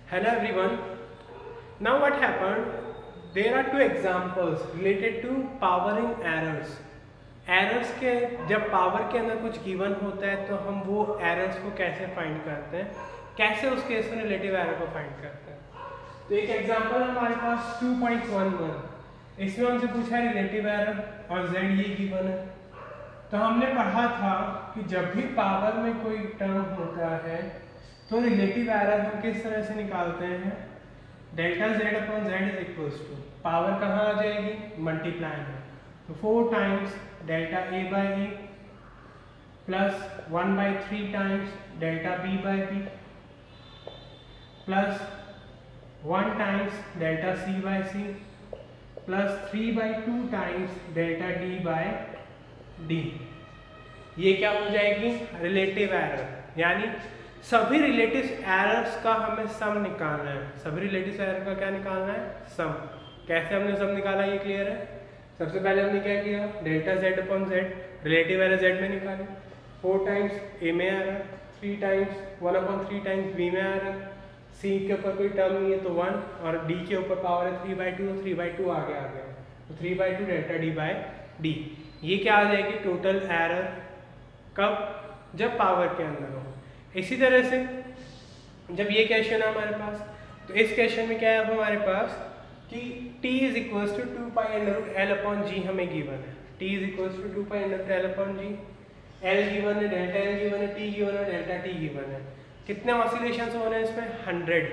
Hello everyone. Now what happened? There are two examples related to powering errors. Errors के जब power के अंदर कुछ गिवन होता है तो हम वो एरर्स को कैसे फाइंड करते हैं, कैसे उस केस में रिलेटिव एरर को फाइंड करते हैं. तो एक एग्जांपल हमारे पास 2.11, इसमें हमसे पूछा है रिलेटिव एरर और z ये गिवन है. तो हमने पढ़ा था कि जब भी पावर में कोई टर्म होता है तो रिलेटिव एरर हम किस तरह से निकालते हैं. Delta z upon z is equals to power कहाँ आ जाएगी, मल्टीप्लाई में, तो 4 times delta a by A plus 1/3 times delta b by B plus 1 times delta c by C plus 3/2 times delta d by D. ये क्या हो जाएगी, relative error. यानी सभी रिलेटिव एरर्स का हमें सम निकालना है. सभी रिलेटिव एरर का क्या निकालना है, सम. कैसे हमने सम निकाला ये क्लियर है. सबसे पहले हमने क्या किया, delta z upon z, relative error z में निकाली. 4 टाइम्स a में एरर, 3 टाइम्स 1/3 टाइम्स b में एरर, c के ऊपर कोई टर्म नहीं है तो 1 और d के ऊपर पावर है 3/2 तो 3/2 आगे आ गया तो 3/2 डेल्टा d बाई डी. ये क्या आ जाएगी, टोटल एरर. कब, जब पावर के अंदर हो. इसी तरह से जब ये क्वेश्चन है हमारे पास, तो इस क्वेश्चन में क्या है हमारे पास कि t is equals to 2 pi under root L upon G हमें गिवन है. t is equals to 2 pi under root L upon G. L given है, डेल्टा एल गिवन है, t गिवन है, डेल्टा t गिवन है. कितने oscillations हो रहे हैं इसमें, 100.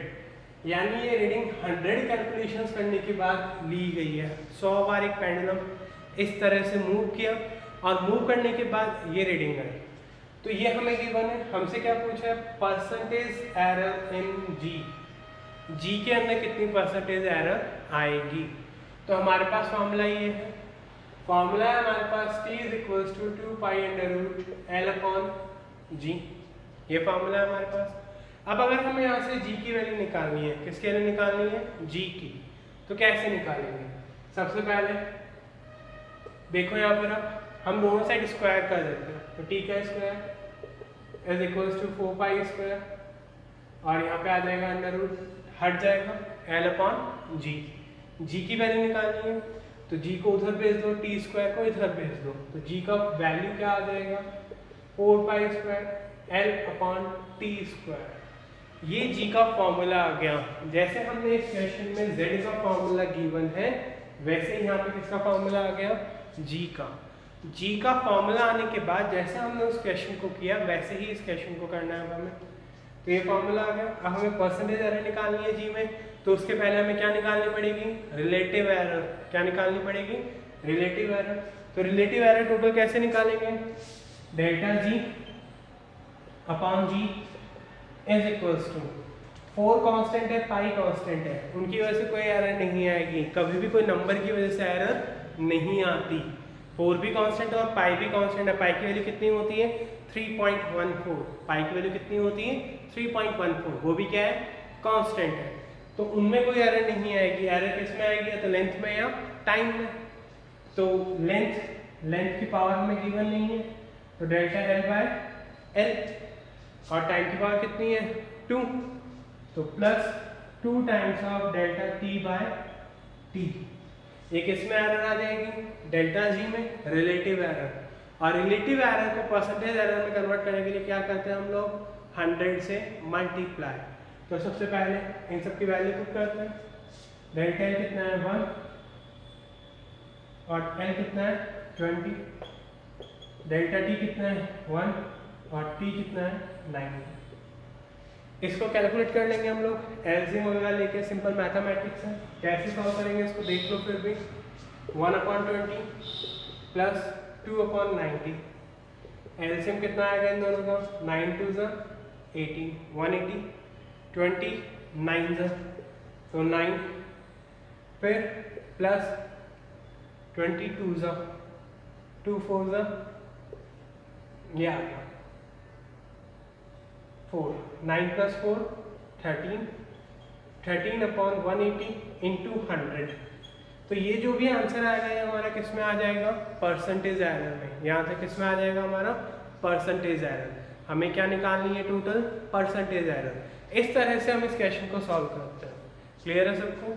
यानी ये रीडिंग 100 कैलकुलेशंस करने के बाद ली गई है. 100 बार एक पेंडुलम इस तरह से मूव किया और मूव करने के बाद ये रीडिंग आई. तो ये हमें गिवन है. हमसे क्या पूछा है, परसेंटेज एरर इन जी. जी के अंदर कितनी परसेंटेज एरर आएगी. तो हमारे पास फॉर्मूला ये है. फॉर्मूला है हमारे पास t is equals to 2 pi under root L upon G. ये फॉर्मूला है हमारे पास. अब अगर हमें यहाँ से g की वैल्यू निकालनी है, किसके लिए निकालनी है, g की, तो कैसे निकालेंगे. सबसे पहले देखो यहाँ पर हम दोनों साइड स्क्वायर कर देते हैं. तो t का square is equals to 4 pi square और यहाँ पे आ जाएगा अंडर रूट, हट जाएगा एल अपॉन जी. जी की वैल्यू निकालनी है तो जी को उधर भेज दो, टी स्क्वायर को इधर भेज दो, तो जी का वैल्यू क्या आ जाएगा, 4 pi square L upon T square. ये जी का फॉर्मूला आ गया. जैसे हमने इस क्वेश्चन में z का फॉर्मूला गिवन है, वैसे यहाँ पे किसका फॉर्मूला आ गया, जी का. जी का फॉर्मूला आने के बाद जैसे हमने उस क्वेश्चन को किया वैसे ही इस क्वेश्चन को करना है हमें. तो ये फॉर्मूला आ गया. अब हमें परसेंटेज एरर निकालनी है जी में, तो उसके पहले हमें क्या निकालनी पड़ेगी, रिलेटिव एरर. क्या निकालनी पड़ेगी, रिलेटिव एरर. तो रिलेटिव एरर टोटल कैसे निकालेंगे, delta G upon G is equals to 4 constant है, पाई कांस्टेंट है, उनकी वजह से कोई एरर नहीं आएगी. कभी भी कोई नंबर की वजह से एरर नहीं आती. 4 भी कांस्टेंट है और पाई भी कांस्टेंट है. पाई की वैल्यू कितनी होती है, 3.14. पाई की वैल्यू कितनी होती है, 3.14. वो भी क्या है, कांस्टेंट है. तो उनमें कोई एरर नहीं आएगी. एरर किस में आएगी, या तो लेंथ में या टाइम में. तो लेंथ की पावर हमें गिवन नहीं है, तो डेल्टा एल बाय एल, और टाइम की पावर कितनी है, 2, तो plus 2 times of delta T by T. एक इसमें एरर आ जाएगी, डेल्टा जी में रिलेटिव एरर. और रिलेटिव एरर को परसेंटेज एरर में कन्वर्ट करने के लिए क्या करते हैं हम लोग, 100 से मल्टीप्लाई. तो सबसे पहले इन सब की वैल्यू पुट करते हैं. डेल्टा एल कितना है, 1, और एल कितना है, 20. डेल्टा टी कितना है, 1, और टी कितना है, 9. इसको कैलकुलेट कर लेंगे हम लोग एलसीएम वगैरह लेके. सिंपल मैथमेटिक्स है. कैसे सॉल्व करेंगे इसको देख लो. फिर भी 1/20 प्लस 2/90. एलसीएम कितना आएगा इन दोनों का, 9 2 18, 180, 20 9 तो 9, फिर प्लस 22 2 4 ये आ गया 4. 9 प्लस 4 13, 13/180 इंटू 100. तो ये जो भी आंसर आएगा ये हमारा किस में आ जाएगा, परसेंटेज एरर में. यहाँ से किस में आ जाएगा हमारा, परसेंटेज एरर. हमें क्या निकालनी है, टोटल परसेंटेज एरर. इस तरह से हम इस क्वेश्चन को सॉल्व करते हैं। क्लियर है सबको?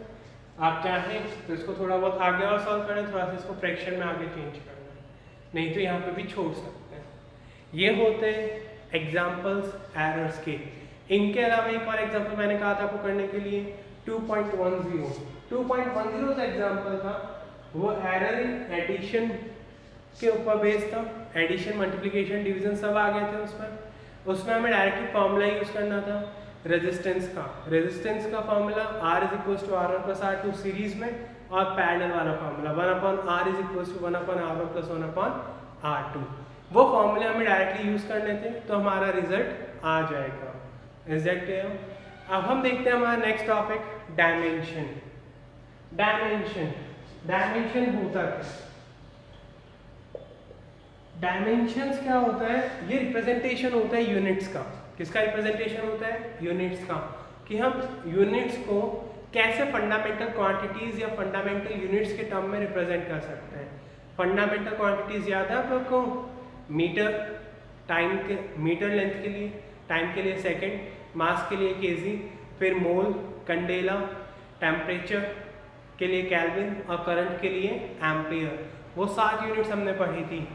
आप चाहें तो इसको थोड़ा बहुत आगे और सॉल्व करें, थोड़ा सा इसको फ्रैक्शन में आगे चेंज करना है, नहीं तो यहाँ पे भी छोड़ सकते हैं। ये होते हैं एग्जाम्पल्स एरर्स के। इनके अलावा एक और एग्जाम्पल मैंने कहा था आपको करने के लिए 2.10। 2.10 जो एग्जाम्पल था वो एरर इन एडिशन के ऊपर बेस्ड था। एडिशन, मल्टीप्लिकेशन, डिवीजन सब आ गए थे उसमें हमें डायरेक्टली फॉर्मूला यूज करना था रेजिस्टेंस का फॉर्मूला R=R1+R2 सीरीज में, और पैरेलल वाला फॉर्मूला 1/R=1/R1+1/R2। वो फॉर्मूले हमें डायरेक्टली यूज करने थे तो हमारा रिजल्ट आ जाएगा। Is that clear? अब हम देखते हैं हमारा नेक्स्ट टॉपिक डायमेंशन। डायमेंशन होता क्या? डायमेंशंस क्या होता है? ये रिप्रेजेंटेशन होता है यूनिट्स का। किसका रिप्रेजेंटेशन होता है? यूनिट्स का। कि हम यूनिट्स को कैसे फंडामेंटल क्वांटिटीज या फंडामेंटल यूनिट्स के टर्म में रिप्रेजेंट कर सकते हैं। फंडामेंटल क्वांटिटीज याद है आप लोग को? मीटर, टाइम के मीटर लेंथ के लिए, टाइम के लिए सेकेंड, मास के लिए केजी, फिर मोल, कंडेला, टेम्परेचर के लिए केल्विन और करंट के लिए एम्पियर। वो 7 यूनिट्स हमने पढ़ी थी।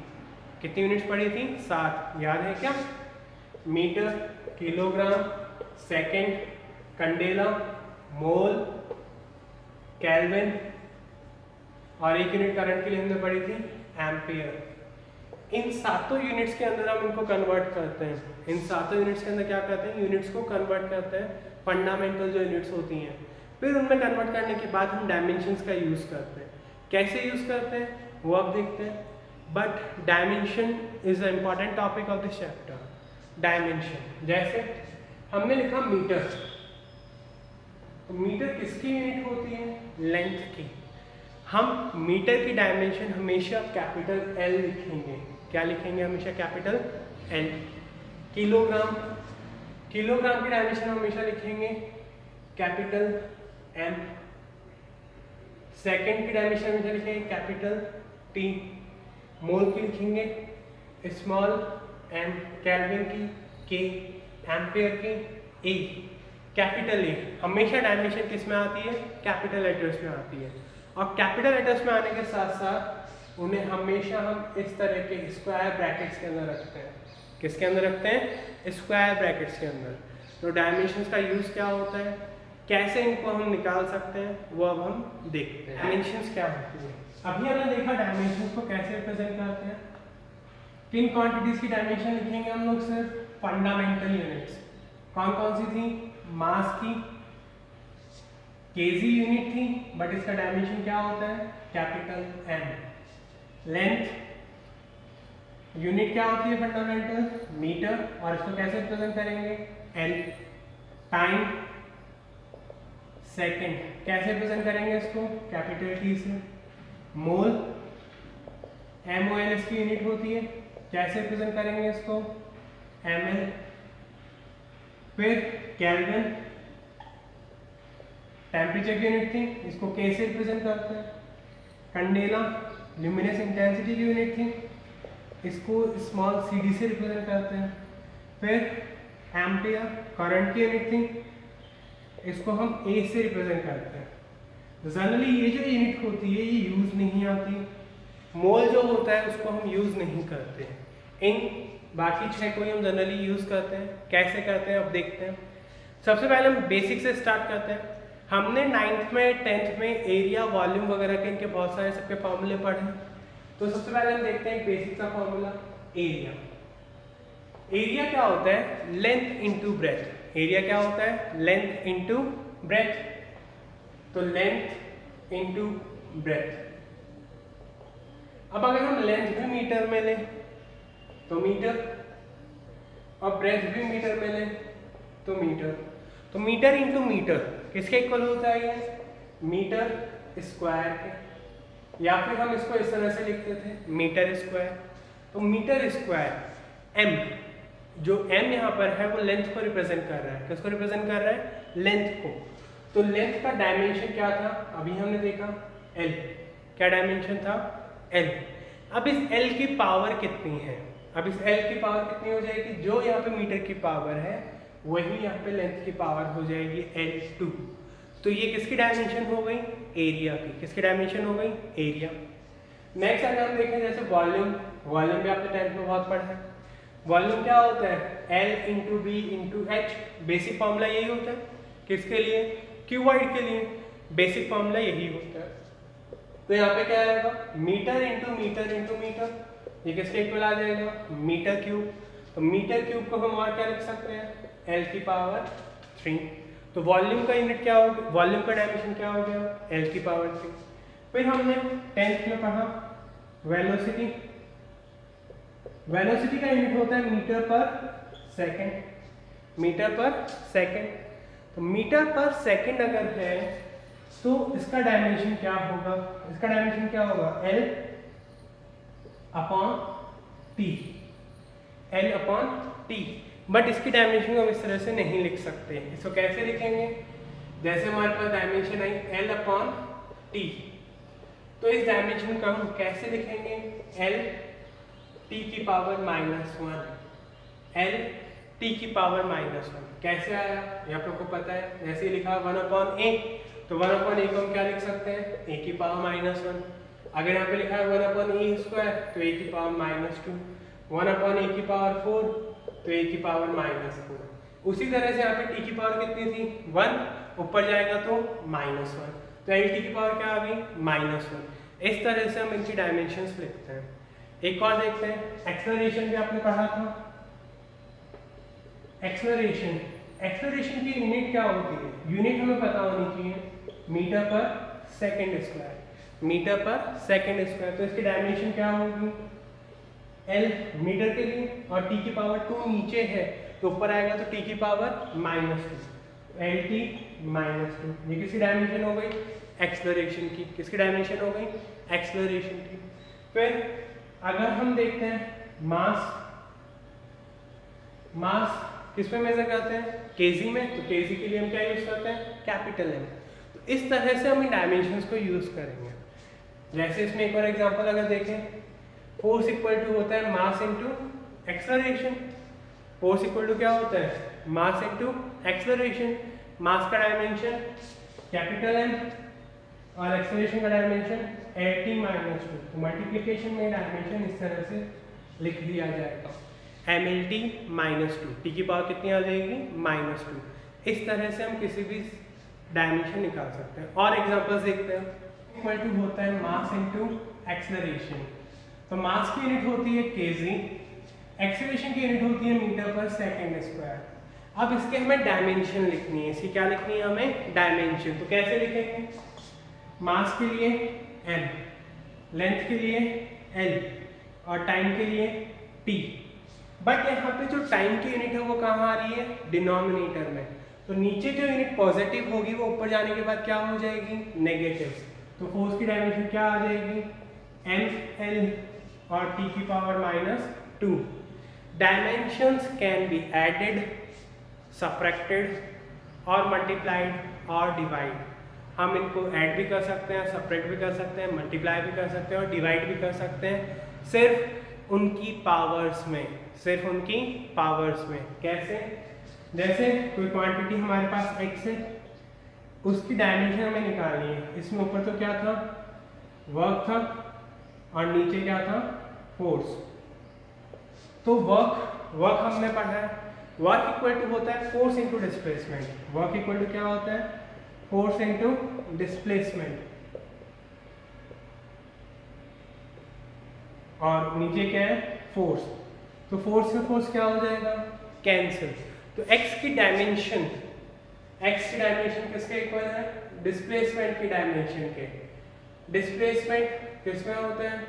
कितनी यूनिट्स पढ़ी थी? 7। याद है क्या? मीटर, किलोग्राम, सेकेंड, कंडेला, मोल, केल्विन, और एक यूनिट करंट के लिए हमने पढ़ी थी एम्पियर। इन 7 यूनिट्स के अंदर हम इनको कन्वर्ट करते हैं। इन 7 यूनिट्स के अंदर क्या करते हैं? यूनिट्स को कन्वर्ट करते हैं, फंडामेंटल जो यूनिट्स होती हैं। फिर उनमें कन्वर्ट करने के बाद हम डायमेंशंस का यूज़ करते हैं। कैसे यूज़ करते हैं वो अब देखते हैं। But dimension is the important topic of this chapter. Dimension, जैसे हमने लिखा मीटर, तो मीटर किसकी यूनिट होती है? लेंथ की। हम मीटर की डायमेंशन हमेशा कैपिटल एल लिखेंगे। क्या लिखेंगे? हमेशा कैपिटल एल। किलोग्राम की डायमेंशन हमेशा लिखेंगे कैपिटल एम। सेकेंड की डायमेंशन हमेशा लिखेंगे कैपिटल टी। मोल की लिखेंगे स्मॉल एम, केल्विन की के, एम्पियर की ए, कैपिटल ए। हमेशा डायमेंशन किस में आती है? कैपिटल लेटर्स में आती है। और कैपिटल लेटर्स में आने के साथ साथ उन्हें हमेशा हम इस तरह के स्क्वायर ब्रैकेट्स के अंदर रखते हैं। किसके अंदर रखते हैं? स्क्वायर ब्रैकेट्स के अंदर। तो डायमेंशंस का यूज़ क्या होता है, कैसे इनको हम निकाल सकते हैं, वो अब हम देखते हैं। डायमेंशंस क्या होती है? अभी हमने देखा डायमेंशंस को कैसे रिप्रेजेंट करते हैं। किन क्वांटिटीज की डायमेंशन लिखेंगे हम लोग? सिर्फ फंडामेंटल यूनिट्स। कौन कौन सी थी? मास की, केजी यूनिट थी, बट इसका डायमेंशन क्या होता है? Capital M. लेंथ यूनिट क्या होती है? फंडामेंटल मीटर, और इसको कैसे रिप्रेजेंट करेंगे? एल। टाइम सेकेंड, कैसे रिप्रेजेंट करेंगे इसको? कैपिटल टी से। मोल, MOL इसकी यूनिट होती है, कैसे रिप्रेजेंट करेंगे इसको? ml। फिर केल्विन टेम्परेचर की यूनिट थी, इसको कैसे रिप्रेजेंट करते हैं? कंडेला ल्यूमिनस इंटेंसिटी की यूनिट थी, इसको स्मॉल cd से रिप्रेजेंट करते हैं। फिर एम्पियर करंट की यूनिट थी, इसको हम A से रिप्रेजेंट करते हैं। जनरली ये जो यूनिट होती है ये यूज नहीं आती। मोल जो होता है उसको हम यूज नहीं करते। इन बाकी 6 को ही हम जनरली यूज करते हैं। कैसे करते हैं अब देखते हैं। सबसे पहले हम बेसिक से स्टार्ट करते हैं। हमने 9th में 10th में एरिया, वॉल्यूम वगैरह के इनके बहुत सारे सबके फॉर्मूले पढ़े। तो सबसे पहले हम देखते हैं एक बेसिक सा फॉर्मूला, एरिया। एरिया क्या होता है? Length into breadth. एरिया क्या होता है? Length into breadth. तो लेंथ इंटू ब्रेथ। अब अगर हम लेंथ भी मीटर में लें तो मीटर, और ब्रेथ भी मीटर में लें तो मीटर। तो मीटर इंटू मीटर किसके इक्वल होता है? ये मीटर स्क्वायर के, या फिर हम इसको इस तरह से लिखते थे मीटर स्क्वायर। तो मीटर स्क्वायर एम, जो एम यहाँ पर है वो लेंथ को रिप्रेजेंट कर रहा है। किसको रिप्रेजेंट कर रहा है? लेंथ को। तो लेंथ का डायमेंशन क्या था? अभी हमने देखा एल। क्या डायमेंशन था? एल। अब इस एल की पावर कितनी है? अब इस एल की पावर कितनी हो जाएगी? जो यहाँ पे मीटर की पावर है वही यहाँ पे लेंथ की पावर हो जाएगी L2। तो ये किसकी डायमेंशन हो गई? एरिया की। किसकी डायमेंशन हो गई? एरिया। नेक्स्ट अगर हम देखें जैसे वॉल्यूम, वॉल्यूम भी आपने 10th में बहुत पढ़ा है। वॉल्यूम क्या होता है? L into B into H. Basic formula यही होता है किसके लिए? क्यूबॉइड के लिए बेसिक फॉर्मूला यही होता है। तो यहाँ पे क्या आएगा? Metre into metre into metre, ये किसके इक्वल आ जाएगा? Metre cube. तो मीटर क्यूब को हम और क्या लिख सकते हैं? L की पावर 3। तो वॉल्यूम का यूनिट क्या होगा? वॉल्यूम का डायमेंशन क्या हो गया? L की पावर 3। फिर हमने 10th में पढ़ा वेलोसिटी। वेलोसिटी का यूनिट होता है मीटर पर सेकंड। मीटर पर सेकंड। तो मीटर पर सेकंड अगर है तो इसका डायमेंशन क्या होगा? इसका डायमेंशन क्या होगा? L upon T. L upon T. But इसकी डायमेंशन को हम इस तरह से नहीं लिख सकते। इसको कैसे लिखेंगे? जैसे हमारे पास डायमेंशन आई L अपॉन टी, तो इस डायमेंशन को हम कैसे लिखेंगे? L टी की पावर -1। L टी की पावर -1 कैसे आया? ये आप लोग को पता है। जैसे ही लिखा 1/a, तो 1/a को हम क्या लिख सकते हैं? a की पावर -1। अगर यहाँ पे लिखा है 1/a² तो a की पावर -2। 1/a की पावर 4 तो a की पावर -4। उसी तरह से यहाँ पे t की पावर कितनी थी? 1। ऊपर जाएगा तो -1। तो l t की पावर क्या आ गई? -1। इस तरह से हम इनकी डायमेंशंस लिखते हैं। एक और देखते हैं, एक्सेलरेशन भी आपने पढ़ा था। एक्सेलरेशन, एक्सेलरेशन की यूनिट क्या होती है? यूनिट हमें पता होनी चाहिए, मीटर पर सेकंड स्क्वायर। मीटर पर सेकंड स्क्वायर। तो इसकी डायमेंशन क्या होगी? L मीटर के लिए, और t की पावर 2 नीचे है तो ऊपर आएगा तो t की पावर -2। LT -2। ये किसकी डायमेंशन हो गई? एक्सेलरेशन की। किसकी डायमेंशन हो गई? एक्सेलरेशन की। फिर अगर हम देखते हैं मास, मास किस में मेजर करते हैं? केजी में। तो केजी के लिए हम क्या यूज करते हैं? Capital M। तो इस तरह से हम इन डायमेंशंस को यूज करेंगे। जैसे इसमें एक और एग्जांपल अगर देखें, फोर्स इक्वल टू होता है mass into acceleration. Force equal to क्या होता है? Mass into acceleration. मास का डायमेंशन कैपिटल M और एक्सेलरेशन का डायमेंशन LT -2। तो मल्टीप्लिकेशन में डायमेंशन इस तरह से लिख दिया जाएगा, MLT -2। t की पावर कितनी आ जाएगी? -2। इस तरह से हम किसी भी डायमेंशन निकाल सकते हैं। और एग्जांपल्स देखते हैं। इक्वल टू होता है मास इनटू एक्सेलरेशन। तो मास की यूनिट होती है केजी, एक्सेलरेशन की यूनिट होती है मीटर पर सेकंड स्क्वायर। अब इसके हमें डायमेंशन लिखनी है। इसकी क्या लिखनी है हमें? डायमेंशन। तो कैसे लिखेंगे? मास के लिए m, लेंथ के लिए l और टाइम के लिए t। बट यहाँ पे जो टाइम की यूनिट है वो कहाँ आ रही है? डिनोमिनेटर में। तो नीचे जो यूनिट पॉजिटिव होगी वो ऊपर जाने के बाद क्या हो जाएगी? नेगेटिव। तो फोर्स की डायमेंशन क्या आ जाएगी? ML और t की power -2। Dimensions can be added, subtracted और मल्टीप्लाइड और डिवाइड। हम इनको ऐड भी कर सकते हैं, सब्ट्रैक्ट भी कर सकते हैं, मल्टीप्लाई भी कर सकते हैं और डिवाइड भी कर सकते हैं, सिर्फ उनकी पावर्स में। सिर्फ उनकी पावर्स में। कैसे? जैसे कोई क्वांटिटी हमारे पास x है, उसकी डायमेंशन हमें निकालनी है। इसमें ऊपर तो क्या था? वर्क था और नीचे क्या था? फोर्स। तो वर्क हमने पढ़ा है। वर्क इक्वल टू होता है force into displacement. Work equal to क्या होता है? Force into displacement. और नीचे क्या है? फोर्स। तो फोर्स में फोर्स क्या हो जाएगा? कैंसिल। तो x की डायमेंशन, किसके इक्वल है? डिस्प्लेसमेंट की डायमेंशन के। डिस्प्लेसमेंट किसमें होता है?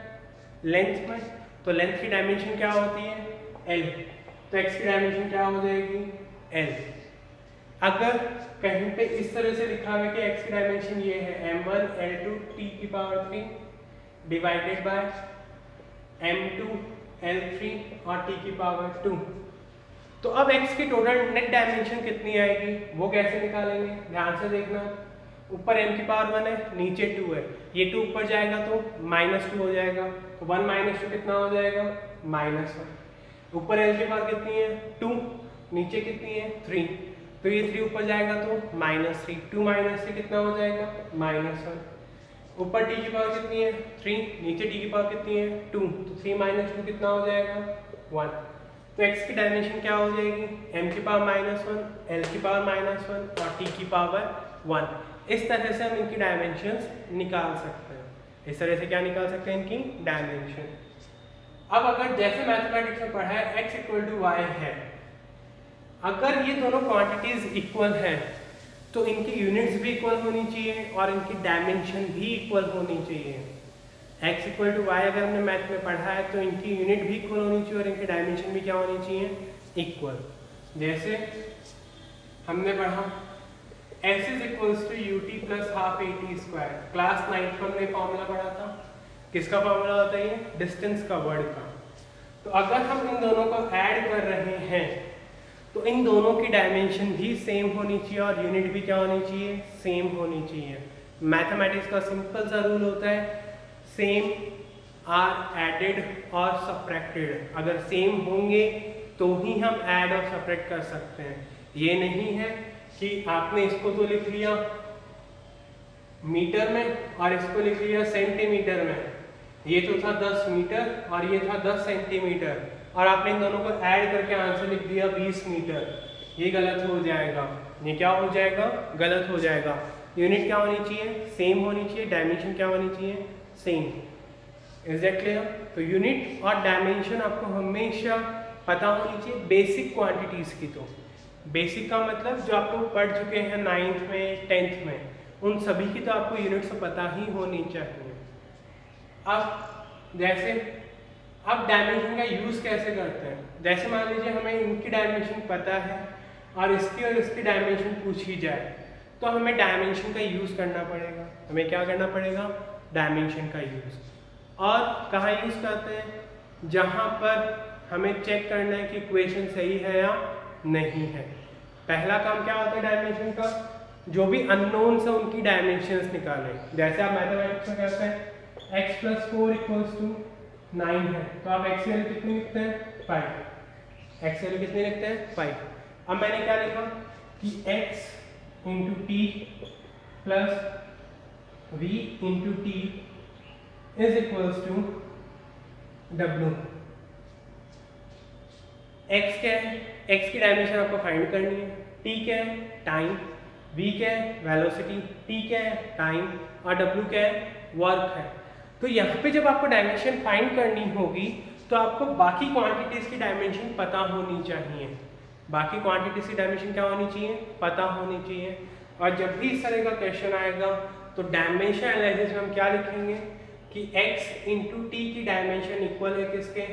लेंथ में। तो लेंथ की डायमेंशन क्या होती है? L। तो x की डायमेंशन क्या हो जाएगी? L। अगर कहीं पे इस तरह से लिखा हुआ है कि x की डायमेंशन ये है m1 L2 t की power 3 divided by m2 L3 और t की पावर 2, तो अब x की टोटल नेट डायमेंशन कितनी आएगी वो कैसे निकालेंगे? ध्यान से देखना। ऊपर m की पावर 1 है, नीचे 2 है। ये 2 ऊपर जाएगा तो -2 हो जाएगा। तो 1 - 2 कितना हो जाएगा? -1। ऊपर l की पावर कितनी है? 2, नीचे कितनी है 3, तो ये 3 ऊपर जाएगा तो -3, 2 - 3 कितना हो जाएगा -1। ऊपर t की पावर कितनी है 3, नीचे t की पावर कितनी है 2, तो 3 - 2 कितना हो जाएगा 1। तो x की डायमेंशन क्या हो जाएगी m की पावर -1, l की पावर -1 और t की पावर 1। इस तरह से हम इनकी डायमेंशंस निकाल सकते हैं। इस तरह से क्या निकाल सकते हैं इनकी डायमेंशन। अब अगर जैसे मैथमेटिक्स में पढ़ा है x = y है, अगर ये दोनों क्वांटिटीज इक्वल है तो इनकी यूनिट्स भी इक्वल होनी चाहिए और इनकी डायमेंशन भी इक्वल होनी चाहिए। x = y अगर हमने मैथ में पढ़ा है तो इनकी यूनिट भी इक्वल होनी चाहिए और इनकी डायमेंशन भी क्या होनी चाहिए इक्वल। जैसे हमने पढ़ा s = ut + ½ at²। Class 9th में हमने फॉर्मूला पढ़ा था। किसका फॉर्मूला होता है ये डिस्टेंस का वर्ड का। तो अगर हम इन दोनों को ऐड कर रहे हैं तो इन दोनों की डायमेंशन भी सेम होनी चाहिए और यूनिट भी क्या होनी चाहिए सेम होनी चाहिए। मैथमेटिक्स का सिंपल सा रूल होता है सेम आर एडेड और सब्ट्रैक्टेड। अगर सेम होंगे तो ही हम ऐड और सब्ट्रैक्ट कर सकते हैं। ये नहीं है कि आपने इसको तो लिख लिया मीटर में और इसको लिख लिया सेंटीमीटर में। ये तो था 10 मीटर और ये था 10 सेंटीमीटर और आपने इन दोनों को ऐड करके आंसर लिख दिया 20 मीटर। ये गलत हो जाएगा। ये क्या हो जाएगा गलत हो जाएगा। यूनिट क्या होनी चाहिए सेम होनी चाहिए, डायमेंशन क्या होनी चाहिए सेम। Is that clear? तो यूनिट और डायमेंशन आपको हमेशा पता होनी चाहिए बेसिक क्वांटिटीज की। तो बेसिक का मतलब जो आप लोग पढ़ चुके हैं 9th में 10th में, उन सभी की तो आपको यूनिट्स पता ही होनी चाहिए। अब जैसे अब डायमेंशन का यूज़ कैसे करते हैं। जैसे मान लीजिए हमें इनकी डायमेंशन पता है और इसकी डायमेंशन पूछी जाए तो हमें डायमेंशन का यूज़ करना पड़ेगा। हमें क्या करना पड़ेगा डायमेंशन का यूज़। और कहाँ यूज़ करते हैं जहाँ पर हमें चेक करना है कि इक्वेशन सही है या नहीं है। पहला काम क्या होता है डायमेंशन का, जो भी अननोन्स है उनकी डायमेंशंस निकालें। जैसे आप मैथमेटिक्स में कहते हैं x + 4 = 9 है तो आप x की वैल्यू कितनी लिखते हैं 5। x की वैल्यू कितनी लिखते हैं 5। अब मैंने क्या लिखा कि x × t + v × t = w। x क्या है x की डायमेंशन आपको फाइंड करनी है, t क्या है टाइम, v क्या है वेलोसिटी, t क्या है टाइम और w क्या है वर्क है। तो यहाँ पे जब आपको डायमेंशन फाइंड करनी होगी तो आपको बाकी क्वांटिटीज की डायमेंशन पता होनी चाहिए। बाकी क्वांटिटीज की डायमेंशन क्या होनी चाहिए पता होनी चाहिए। और जब भी इस तरह का क्वेश्चन आएगा तो डायमेंशन एनालिसिस में हम क्या लिखेंगे कि x × t की डायमेंशन इक्वल है किसके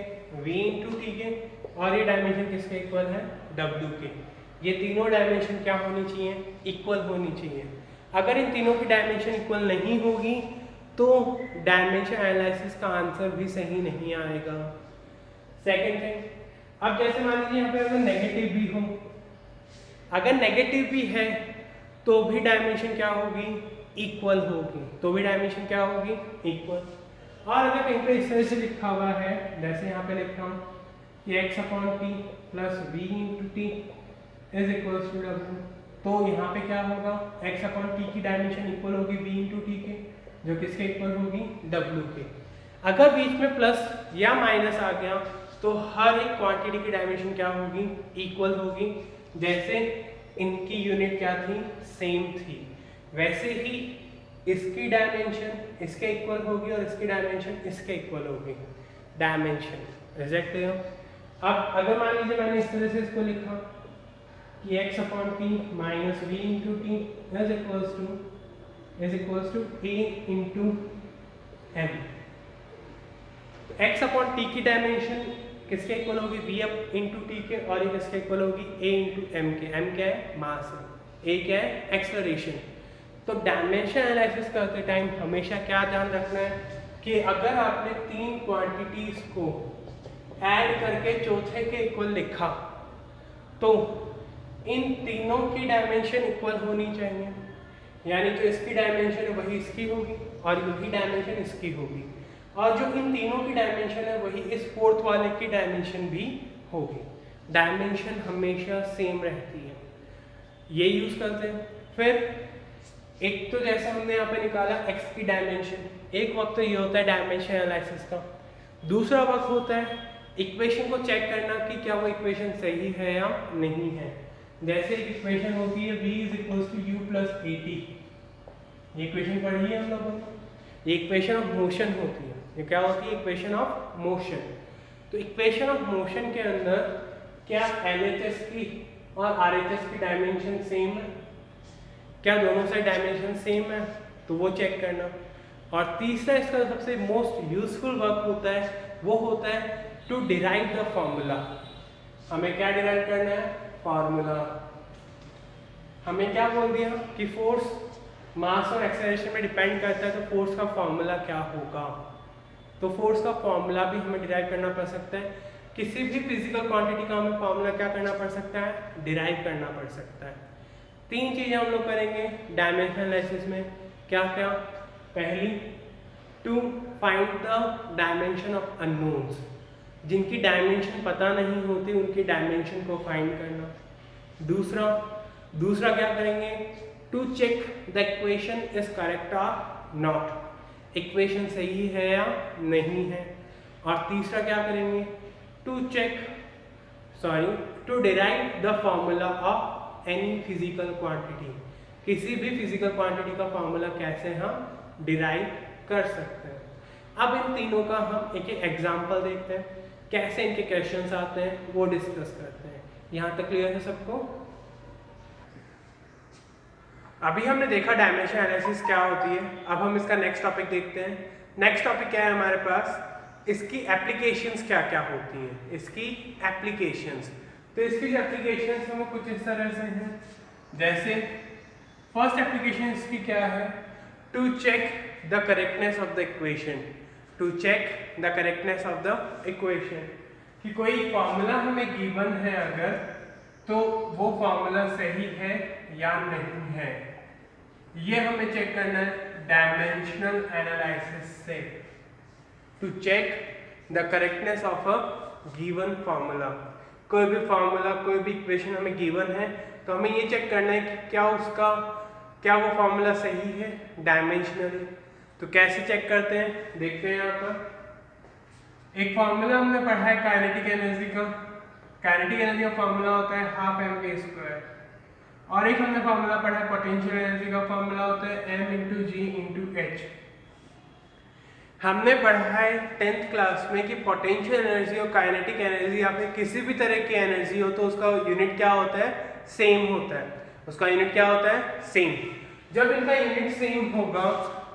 v × t के और ये डायमेंशन किसके इक्वल है w के। ये तीनों डायमेंशन क्या होनी चाहिए इक्वल होनी चाहिए। अगर इन तीनों की डायमेंशन इक्वल नहीं होगी तो डायमेंशन एनालिसिस का आंसर भी सही नहीं आएगा। सेकंड थिंग, अब जैसे मान लीजिए यहाँ पे अगर नेगेटिव भी हो, अगर नेगेटिव भी है तो भी डायमेंशन क्या होगी इक्वल होगी। तो भी डायमेंशन क्या होगी इक्वल। और अगर कहीं पे इस तरह से लिखा हुआ है जैसे यहाँ पे लिखा हूँ कि x/t + v × t = w, तो यहाँ पे क्या होगा x/t की डायमेंशन इक्वल होगी v × t के, जो किसके इक्वल होगी w के। अगर बीच में प्लस या माइनस आ गया तो हर एक क्वांटिटी की डायमेंशन क्या होगी इक्वल होगी। जैसे इनकी यूनिट क्या थी सेम थी, वैसे ही इसकी डायमेंशन इसके इक्वल होगी और इसकी डायमेंशन इसके इक्वल होगी। Dimension is that clear? अब अगर मान लीजिए मैंने इस तरह से इसको लिखा कि x/t - v × t = a × m। x/t की डायमेंशन किसके इक्वल होगी v × t के और ये किसके इक्वल होगी a × m के। m क्या है मास है, a क्या है एक्सेलरेशन। तो डायमेंशन एनालिसिस करते टाइम हमेशा क्या ध्यान रखना है कि अगर आपने तीन क्वांटिटीज को ऐड करके चौथे के इक्वल लिखा तो इन तीनों की डायमेंशन इक्वल होनी चाहिए। यानी जो इसकी डायमेंशन है वही इसकी होगी और यही डायमेंशन इसकी होगी, और जो इन तीनों की डायमेंशन है वही इस फोर्थ वाले की डायमेंशन भी होगी। डायमेंशन हमेशा सेम रहती है, ये यूज करते हैं। फिर एक तो जैसे हमने यहाँ पे निकाला x की डायमेंशन, एक वक्त तो ये होता है डायमेंशन एनालिसिस का। दूसरा वक्त होता है इक्वेशन को चेक करना कि क्या वो इक्वेशन सही है या नहीं है। जैसे एक इक्वेशन होती है v = u + at, ये इक्वेशन पढ़ी है हम लोगों ने, ये इक्वेशन ऑफ मोशन होती है। ये क्या होती है? Equation of motion. तो इक्वेशन ऑफ मोशन के अंदर क्या LHS की और RHS की डायमेंशन सेम है? क्या दोनों साइड डायमेंशन सेम है? तो वो चेक करना। और तीसरा इसका सबसे मोस्ट यूजफुल वर्क होता है, वो होता है टू डिराइव द फॉर्मूला। हमें क्या डिराइव करना है? फॉर्मूला। हमें क्या बोल दिया कि फोर्स मास और एक्सेलरेशन में डिपेंड करता है, तो फोर्स का फॉर्मूला क्या होगा? तो फोर्स का फॉर्मूला भी हमें डिराइव करना पड़ सकता है। किसी भी फिजिकल क्वांटिटी का हमें फॉर्मूला क्या करना पड़ सकता है? डिराइव करना पड़ सकता है। 3 चीजें हम लोग करेंगे डायमेंशन एनालिसिस में। क्या क्या? पहली, to find the dimension of unknowns, जिनकी डायमेंशन पता नहीं होती उनकी डायमेंशन को फाइंड करना। दूसरा क्या करेंगे? To check the equation is correct और नॉट, इक्वेशन सही है या नहीं है। और तीसरा क्या करेंगे? To derive the formula of any physical quantity, किसी भी फिजिकल क्वांटिटी का फॉर्मूला कैसे हम डिराइव कर सकते हैं। अब इन तीनों का हम एक एक एग्जांपल देखते हैं, कैसे इनके क्वेश्चंस आते हैं वो डिस्कस करते हैं। यहाँ तक क्लियर है सबको? अभी हमने देखा डायमेंशन एनालिसिस क्या होती है, अब हम इसका नेक्स्ट टॉपिक देखते हैं। नेक्स्ट टॉपिक क्या है हमारे पास? इसकी एप्लीकेशंस क्या क्या होती हैं, इसकी एप्लीकेशंस। तो इसकी जो एप्लीकेशंस हैं वो कुछ इस तरह से हैं। जैसे फर्स्ट एप्लीकेशन इसकी क्या है? To check the correctness of the equation. To check the correctness of the equation, कि कोई फॉर्मूला हमें गिवन है अगर, तो वो फॉर्मूला सही है या नहीं है, ये हमें चेक करना है डायमेंशनल एनालिसिस से। To check the correctness of a given formula, कोई भी फॉर्मूला, कोई भी इक्वेशन हमें गिवन है तो हमें ये चेक करना है कि क्या वो फॉर्मूला सही है डायमेंशनली। तो कैसे चेक करते हैं देखते हैं। यहाँ पर एक फॉर्मूला हमने पढ़ा है काइनेटिक एनर्जी का। काइनेटिक एनर्जी का फॉर्मूला होता है 12mv²। और एक हमने फॉर्मूला पढ़ा है पोटेंशियल एनर्जी का फॉर्मूला होता है m×g×h। हमने पढ़ा है 10th क्लास में कि पोटेंशियल एनर्जी और काइनेटिक एनर्जी, या फिर किसी भी तरह की एनर्जी हो तो उसका यूनिट क्या होता है? सेम होता है। उसका यूनिट क्या होता है? सेम। जब इनका यूनिट सेम होगा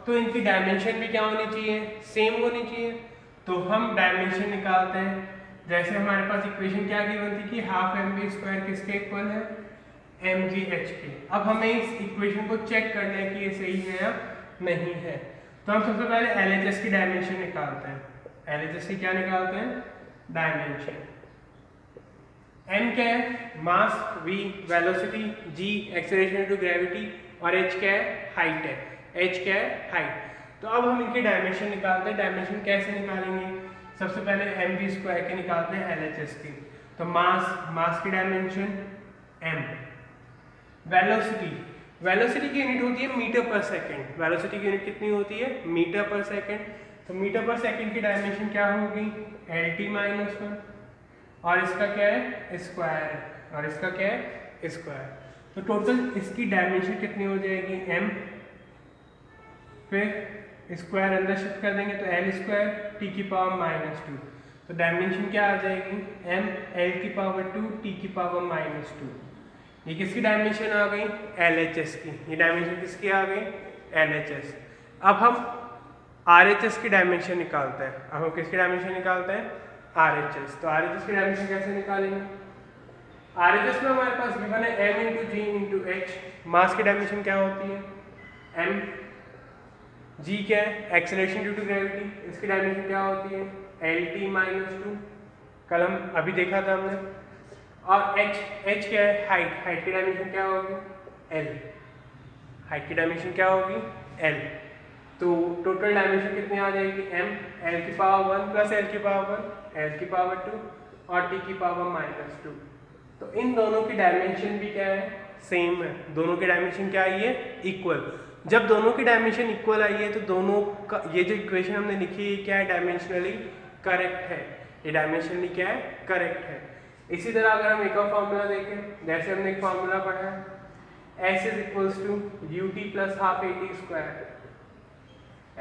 तो इनकी डायमेंशन भी क्या होनी चाहिए? सेम होनी चाहिए। तो हम डायमेंशन निकालते हैं। जैसे हमारे पास इक्वेशन क्या गिवन थी कि 12mv² किसके इक्वल है? mgh के। अब हमें इस इक्वेशन को चेक करना है कि ये सही है या नहीं है। तो हम सबसे पहले LHS की डायमेंशन निकालते हैं। LHS की क्या निकालते हैं? डायमेंशन। m क्या है? मास, v velocity, g acceleration into gravity, और h क्या है? हाइट है। h क्या है? हाइट। तो अब हम इनकी डायमेंशन निकालते हैं। डायमेंशन कैसे निकालेंगे? सबसे पहले mv² के निकालते हैं LHS की। तो मास की डायमेंशन m। वेलोसिटी की यूनिट होती है मीटर पर सेकंड। वेलोसिटी की यूनिट कितनी होती है? मीटर पर सेकंड। तो मीटर पर सेकंड की डायमेंशन क्या होगी? LT-1। और इसका क्या है? स्क्वायर। और इसका क्या है? स्क्वायर। तो टोटल इसकी डायमेंशन कितनी हो जाएगी? m। फिर स्क्वायर अंदर शिफ्ट कर देंगे तो L² T⁻²। तो डायमेंशन क्या आ जाएगी? m L⁻²⁵ T⁻²। ये किसकी डायमेंशन आ गई? LHS की। ये डायमेंशन किसकी आ गई? LHS। अब हम RHS की डायमेंशन निकालते हैं। अब हम किसकी डायमेंशन निकालते हैं? RHS। तो RHS की डायमेंशन कैसे निकालेंगे? RHS में हमारे पास गिवन है m×g×h। मास की डायमेंशन क्या होती है? m। g क्या है? Acceleration due to gravity. इसकी डायमेंशन क्या होती है? LT-2। कल हम अभी देखा था हमने। और h क्या है? हाइट की डायमेंशन क्या होगी? l। हाइट की डायमेंशन क्या होगी? l। तो टोटल डायमेंशन कितनी आ जाएगी? m L⁻1 + L⁻1 L⁻2 और t की पावर -2। तो इन दोनों की डायमेंशन भी क्या है, सेम है। दोनों की डायमेंशन क्या आई है, इक्वल। जब दोनों की डायमेंशन इक्वल आई है तो दोनों का ये जो इक्वेशन हमने लिखी है क्या है, डायमेंशनली करेक्ट है। ये डायमेंशनली क्या है, करेक्ट है। इसी तरह अगर हम एक और फॉर्मूला देखें, जैसे हमने एक फॉर्मूला पढ़ा है s is equals to ut plus half at square,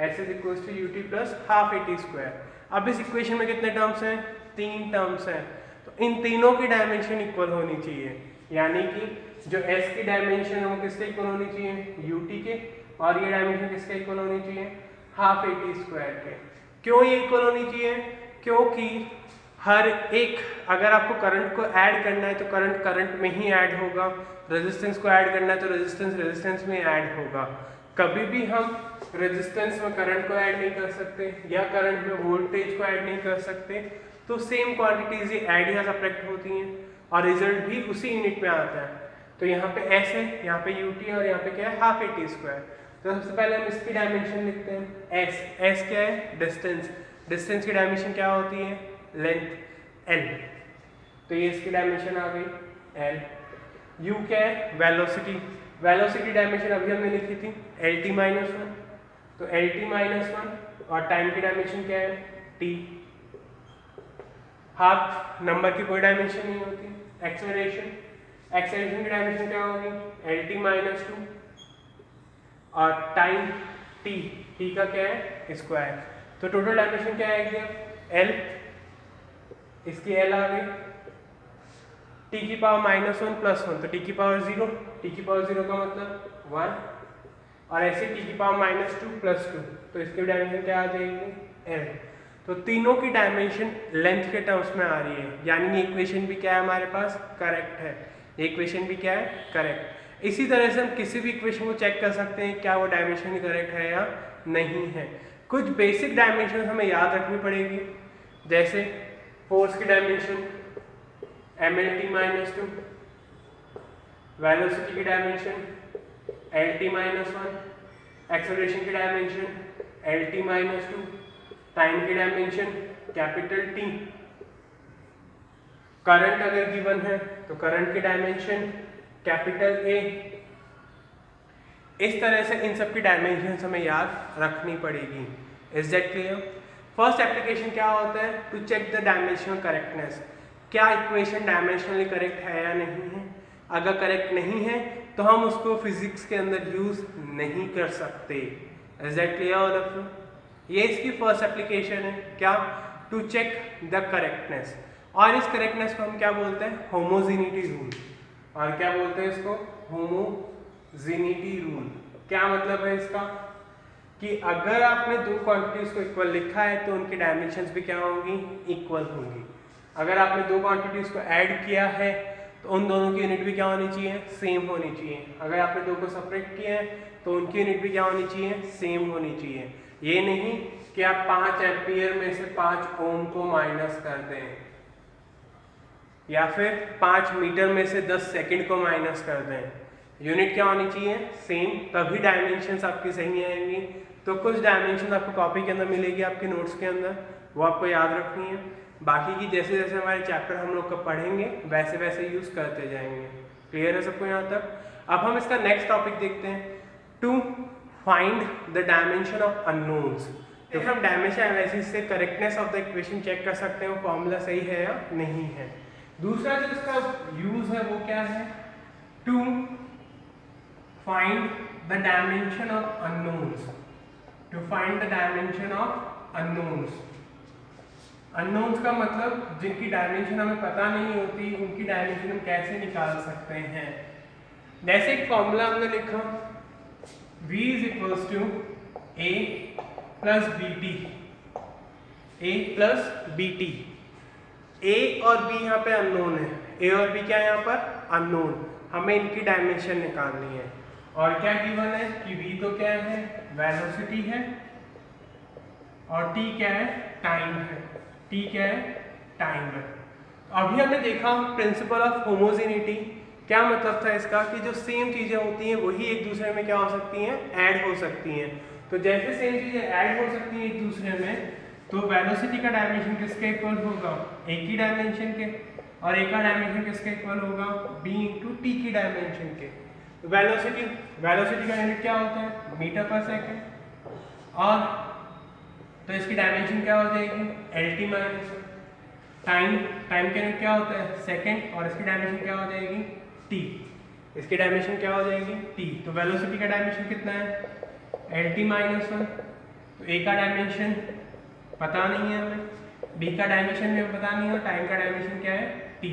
s is equals to ut plus half at square. अब इस इक्वेशन में कितने टर्म्स हैं, 3 टर्म्स हैं। तो इन तीनों की डायमेंशन इक्वल होनी चाहिए, यानी कि जो s की डायमेंशन है वो किसके इक्वल होनी चाहिए, ut के, और ये डायमेंशन किसके इक्वल होनी चाहिए, हाफ at स्क्वायर के। क्यों ये इक्वल होनी चाहिए, क्योंकि हर एक, अगर आपको करंट को ऐड करना है तो करंट करंट में ही ऐड होगा, रेजिस्टेंस को ऐड करना है तो रेजिस्टेंस रेजिस्टेंस में ऐड होगा। कभी भी हम रेजिस्टेंस में करंट को ऐड नहीं कर सकते या करंट में वोल्टेज को ऐड नहीं कर सकते। तो सेम क्वांटिटीज ही ऐड या सब्ट्रैक्ट होती हैं और रिजल्ट भी उसी यूनिट में आता है। तो यहाँ पे s है, यहाँ पे ut और यहाँ पे क्या है, हाफ at स्क्वायर। तो सबसे पहले हम इसकी डायमेंशन लिखते हैं, s क्या है, डिस्टेंस। डिस्टेंस की डायमेंशन क्या होती है, लेंथ, l। तो ये इसकी डायमेंशन आ गई l। u क्या है, वेलोसिटी। वेलोसिटी डायमेंशन अभी हमने लिखी थी lt-1, तो lt-1। और टाइम की डायमेंशन क्या है, t। हाफ नंबर की कोई डायमेंशन नहीं होती। एक्सेलरेशन, एक्सेलरेशन की डायमेंशन क्या होगी, lt-2। और टाइम t का क्या है, स्क्वायर। तो टोटल डायमेंशन क्या आएगी, l, इसकी l आ गई, t की पावर -1 + 1, तो t की पावर 0, t की पावर 0 का मतलब 1, और ऐसे t की पावर -2 + 2, तो इसकी डायमेंशन क्या आ जाएगी, l। तो तीनों की डायमेंशन लेंथ के टर्म्स में आ रही है, यानी ये इक्वेशन भी क्या है हमारे पास, करेक्ट है। ये इक्वेशन भी क्या है, करेक्ट। इसी तरह से हम किसी भी इक्वेशन को चेक कर सकते हैं क्या वो डायमेंशन करेक्ट है या नहीं है। कुछ बेसिक डायमेंशन हमें याद रखनी पड़ेगी, जैसे फोर्स की डायमेंशन mlt-2, वेलोसिटी की डायमेंशन lt-1, एक्सेलरेशन की डायमेंशन lt-2, टाइम की डायमेंशन कैपिटल T। करंट अगर गिवन है तो करंट की डायमेंशन कैपिटल A। इस तरह से इन सब की डायमेंशन हमें याद रखनी पड़ेगी। Is that clear? First application क्या होता है, to check the dimensional correctness. क्या इक्वेशन डायमेंशनली करेक्ट है या नहीं है। अगर करेक्ट नहीं है तो हम उसको फिजिक्स के अंदर यूज नहीं कर सकते। Is that clear all of you? ये इसकी फर्स्ट एप्लीकेशन है, क्या, टू चेक द करेक्टनेस। और इस करेक्टनेस को हम क्या बोलते हैं, होमोजेनिटी रूल। और क्या बोलते हैं इसको, होमोजेनिटी रूल। क्या मतलब है इसका, कि अगर आपने दो क्वांटिटीज को इक्वल लिखा है तो उनकी डायमेंशंस भी क्या होंगी, इक्वल होंगी। अगर आपने दो क्वांटिटीज को ऐड किया है तो उन दोनों की यूनिट भी क्या होनी चाहिए, सेम होनी चाहिए। अगर आपने दो को सेपरेट किया है तो उनकी यूनिट भी क्या होनी चाहिए, सेम होनी चाहिए। ये नहीं कि आप 5 एम्पियर में से 5 ओम को माइनस कर दें, या फिर 5 मीटर में से 10 सेकंड को माइनस कर दें। यूनिट क्या होनी चाहिए, सेम, तभी डायमेंशंस आपकी सही आएंगी। तो कुछ डायमेंशन आपको कॉपी के अंदर मिलेगी, आपके नोट्स के अंदर, वो आपको याद रखनी है। बाकी की जैसे जैसे हमारे चैप्टर हम लोग का पढ़ेंगे वैसे वैसे यूज करते जाएंगे। क्लियर है सबको यहाँ तक? अब हम इसका नेक्स्ट टॉपिक देखते हैं, to find the dimension of unknowns. तो हम डायमेंशन एनालिसिस से correctness of the equation check कर सकते हैं वो फॉर्मूला सही है या नहीं है। दूसरा जो इसका यूज है वो क्या है, to find the dimension of unknowns. To find the dimension of unknowns. Unknowns का मतलब जिनकी डायमेंशन हमें पता नहीं होती, उनकी डायमेंशन हम कैसे निकाल सकते हैं। जैसे एक फॉर्मूला हमने लिखा, V is equals to A plus BT, A plus BT। A और B यहाँ पे अननोन है, A और B क्या है यहाँ पर, अननोन। हमें इनकी डायमेंशन निकालनी है। और क्या गिवन है कि V तो क्या है, वेलोसिटी है, और T क्या है, टाइम है। T क्या है, टाइम है। अभी हमने देखा प्रिंसिपल ऑफ होमोजेनिटी। क्या मतलब था इसका, कि जो सेम चीजें होती हैं वही एक दूसरे में क्या हो सकती हैं, ऐड हो सकती हैं। तो जैसे सेम चीजें ऐड हो सकती हैं एक दूसरे में, तो वेलोसिटी का डायमेंशन किसके इक्वल होगा, एक ही डायमेंशन के, और एक का डायमेंशन किसके इक्वल होगा, b इंटू टी की डायमेंशन के। तो वेलोसिटी का यूनिट क्या होता है, मीटर पर सेकेंड, और तो इसकी डायमेंशन क्या हो जाएगी, lt माइनस टाइम का यूनिट क्या होता है, सेकेंड, और इसकी डायमेंशन क्या हो जाएगी, t, इसकी डायमेंशन क्या हो जाएगी, t। तो वेलोसिटी का डायमेंशन कितना है, lt माइनस 1। तो a का डायमेंशन पता नहीं है हमें, b का डायमेंशन भी पता नहीं है, और टाइम का डायमेंशन क्या है, t।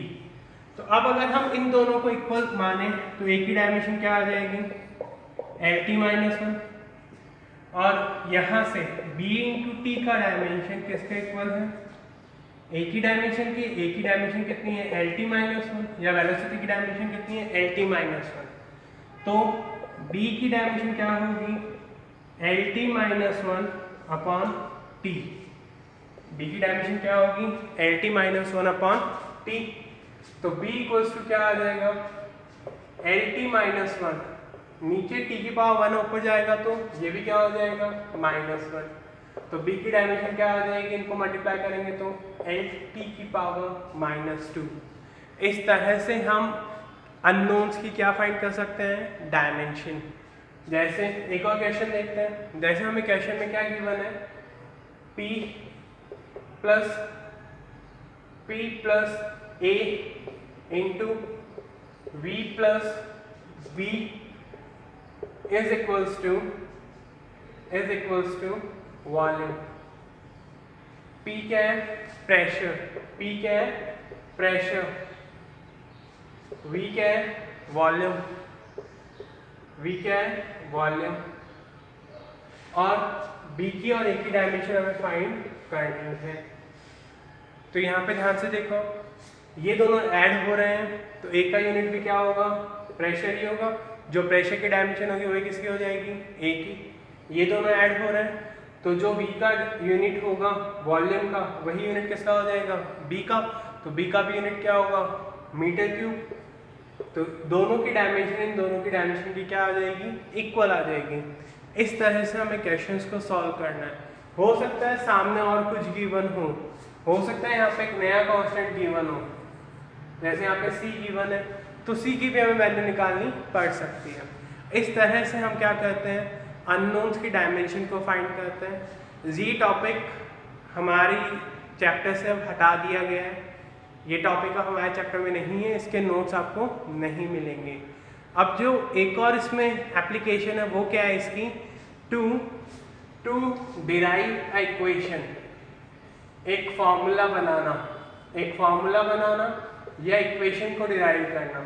तो अब अगर हम इन दोनों को इक्वल माने तो a की डायमेंशन क्या आ जाएगी, lt माइनस 1, और यहाँ से b इंटू टी का डायमेंशन किसके इक्वल है, a की डायमेंशन की। a की डायमेंशन कितनी है, lt माइनस 1, या वेलोसिटी की डायमेंशन कितनी है, lt माइनस 1। तो b की डायमेंशन क्या होगी, lt minus 1 upon T. b की डायमेंशन क्या होगी, lt माइनस 1 अपॉन टी। तो b इक्वल्स टू क्या आ जाएगा, lt माइनस 1, नीचे t की पावर 1 ऊपर जाएगा तो ये भी क्या हो जाएगा, माइनस 1। तो b की डायमेंशन क्या आ जाएगी, इनको मल्टीप्लाई करेंगे तो lt की पावर माइनस 2। इस तरह से हम अननोन्स की क्या फाइंड कर सकते हैं, डायमेंशन। जैसे एक और क्वेश्चन देखते हैं। जैसे हमें क्वेश्चन में क्या गिवन है, p plus a into v plus b is equals to volume. p क्या है, प्रेशर, p क्या है, प्रेशर, v क्या है, वॉल्यूम, v क्या है, वॉल्यूम, और b की और a की डायमेंशन हमें फाइंड करनी है। तो यहाँ पे ध्यान से देखो, ये दोनों ऐड हो रहे हैं, तो a का यूनिट भी क्या होगा, प्रेशर ही होगा। जो प्रेशर की डायमेंशन होगी वही किसकी हो जाएगी, a की। ये दोनों ऐड हो रहे हैं, तो जो b का यूनिट होगा वॉल्यूम का, वही यूनिट किसका हो जाएगा, b का। तो b का भी यूनिट क्या होगा, मीटर क्यूब। तो दोनों की डायमेंशन इन दोनों की डायमेंशन की क्या आ जाएगी, इक्वल आ जाएगी। इस तरह से हमें क्वेश्चंस को सॉल्व करना है। हो सकता है सामने और कुछ गिवन हो सकता है यहाँ पे एक नया कांस्टेंट गिवन हो, जैसे यहाँ पे c गिवन है, तो c की भी हमें वैल्यू निकालनी पड़ सकती है। इस तरह से हम क्या करते हैं, अननोन्स की डायमेंशन को फाइंड करते हैं। जी टॉपिक हमारी चैप्टर से अब हटा दिया गया है, ये टॉपिक अब हमारे चैप्टर में नहीं है, इसके नोट्स आपको नहीं मिलेंगे। अब जो एक और इसमें एप्लीकेशन है वो क्या है इसकी, टू डिराइव अ इक्वेशन, एक फॉर्मूला बनाना या इक्वेशन को डिराइव करना,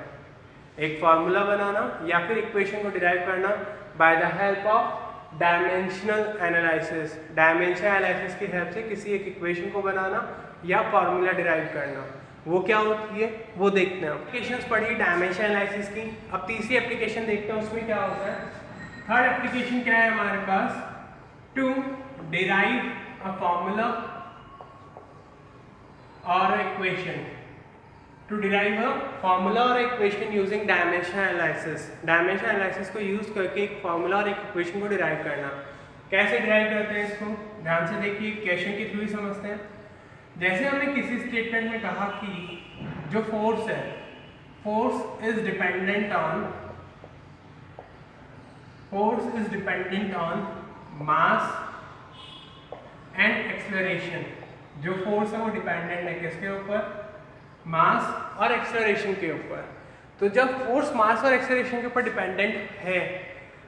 एक फॉर्मूला बनाना या फिर इक्वेशन को डिराइव करना by the help of dimensional analysis. Dimensional analysis की हेल्प से किसी एक इक्वेशन को बनाना या फॉर्मूला डिराइव करना, वो क्या होती है वो देखते हैं। एप्लीकेशंस पढ़ी डायमेंशनल एनालिसिस की। अब तीसरी एप्लीकेशन देखते हैं, उसमें क्या होता है। थर्ड एप्लीकेशन क्या है हमारे पास, टू डिराइव अ फॉर्मूला और equation, to derive a formula और equation using dimensional analysis. Dimensional analysis को यूज करके एक फॉर्मूला और एक इक्वेशन को डिराइव करना। कैसे डिराइव करते हैं इसको, ध्यान से देखिए, क्वेश्चन के थ्रू ही समझते हैं। जैसे हमने किसी स्टेटमेंट में कहा कि जो फोर्स है, force is dependent on mass and acceleration. जो फोर्स है वो डिपेंडेंट है किसके ऊपर, मास और एक्सेलरेशन के ऊपर। तो जब फोर्स मास और एक्सेलरेशन के ऊपर डिपेंडेंट है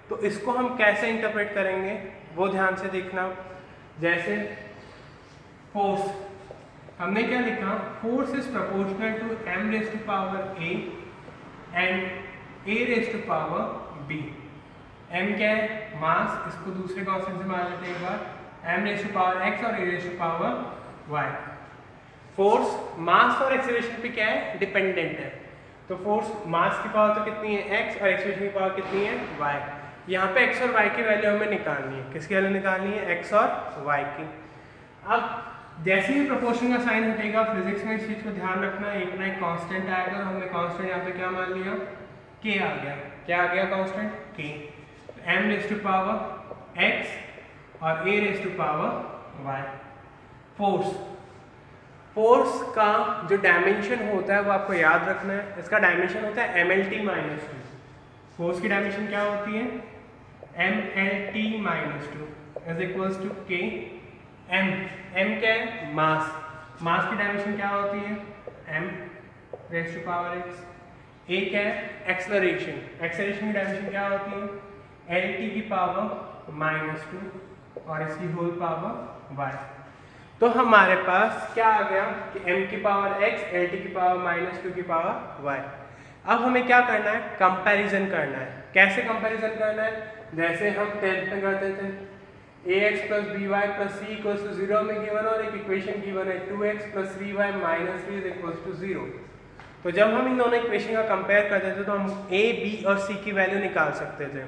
तो इसको हम कैसे इंटरप्रेट करेंगे वो ध्यान से देखना। जैसे फोर्स हमने क्या लिखा, force is proportional to m raise to power a and a raise to power b। m क्या है, मास, इसको दूसरे कांस्टेंट से मान लेते हैं एक बार, m raise to power x और a raise to power y। Force mass और एक्सेलरेशन पे क्या है, डिपेंडेंट है। तो फोर्स मास की पावर तो कितनी है x और एक्सेलरेशन की पावर कितनी है y। यहाँ पे x और y की वैल्यू हमें निकालनी है, किसकी वैल्यू निकालनी है, x और y की। अब जैसे ही प्रोपोर्शन का साइन हटेगा फिजिक्स में, इस चीज को ध्यान रखना, एक ना एक कांस्टेंट आएगा। हमने कांस्टेंट यहाँ पे क्या मान लिया, k आ गया। क्या आ गया constant, k। m raise to power x और a raise to power y। Force का जो डायमेंशन होता है वो आपको याद रखना है। इसका डायमेंशन होता है MLT-2। फोर्स की डायमेंशन क्या होती है? MLT-2 is equals to K M। M क्या है? मास। मास की डायमेंशन क्या होती है? M raise to power x। A क्या है? एक्सेलरेशन। एक्सेलरेशन की डायमेंशन क्या होती है? LT की पावर -2 और इसकी होल पावर y। तो हमारे पास क्या आ गया कि m की पावर x, LT की पावर -2 की पावर y। अब हमें क्या करना है? कंपैरिजन करना है। कैसे कंपैरिजन करना है? जैसे हम 10th में करते थे, ax + by + c = 0 में गिवन और एक इक्वेशन गिवन है 2x + 3y - 3 = 0। तो जब हम इन दोनों इक्वेशन का कंपेयर करते थे तो हम a, b और c की वैल्यू निकाल सकते थे।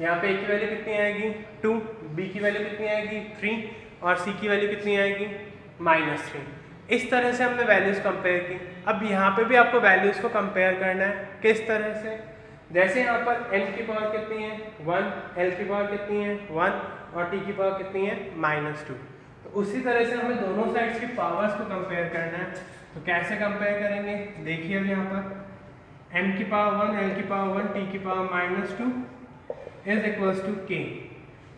यहाँ पे a की वैल्यू कितनी आएगी? 2, b की वैल्यू कितनी आएगी? 3 और c की वैल्यू कितनी आएगी? -3। इस तरह से हमने वैल्यूज कंपेयर की। अब यहाँ पे भी आपको वैल्यूज को कंपेयर करना है। किस तरह से? जैसे यहाँ पर n की पावर कितनी है? 1, l की पावर कितनी है? 1 और t की पावर कितनी है? -2। तो उसी तरह से हमें दोनों साइड्स की पावर्स को कंपेयर करना है। तो कैसे कंपेयर करेंगे? देखिए अब यहाँ पर m की पावर 1, l की पावर 1, t की power -2 is equals to k।